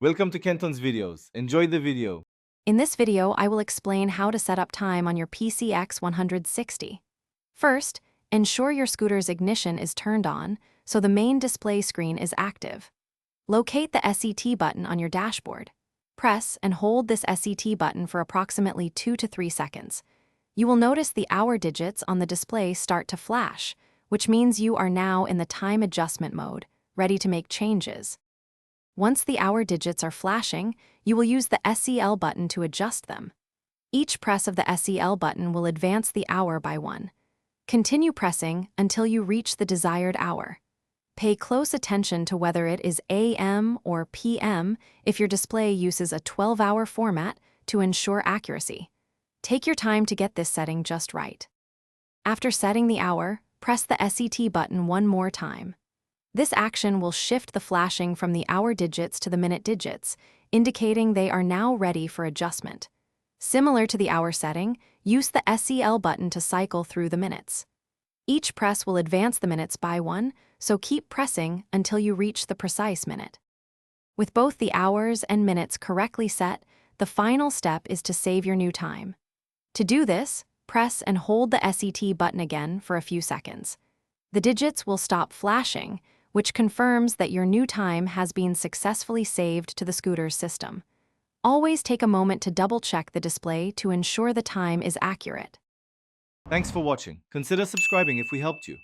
Welcome to Kenton's videos. Enjoy the video. In this video, I will explain how to set up time on your PCX-160. First, ensure your scooter's ignition is turned on, so the main display screen is active. Locate the SET button on your dashboard. Press and hold this SET button for approximately 2 to 3 seconds. You will notice the hour digits on the display start to flash, which means you are now in the time adjustment mode, ready to make changes. Once the hour digits are flashing, you will use the SEL button to adjust them. Each press of the SEL button will advance the hour by 1. Continue pressing until you reach the desired hour. Pay close attention to whether it is AM or PM if your display uses a 12-hour format to ensure accuracy. Take your time to get this setting just right. After setting the hour, press the SET button one more time. This action will shift the flashing from the hour digits to the minute digits, indicating they are now ready for adjustment. Similar to the hour setting, use the SEL button to cycle through the minutes. Each press will advance the minutes by 1, so keep pressing until you reach the precise minute. With both the hours and minutes correctly set, the final step is to save your new time. To do this, press and hold the SET button again for a few seconds. The digits will stop flashing, which confirms that your new time has been successfully saved to the scooter's system. Always take a moment to double-check the display to ensure the time is accurate. Thanks for watching. Consider subscribing if we helped you.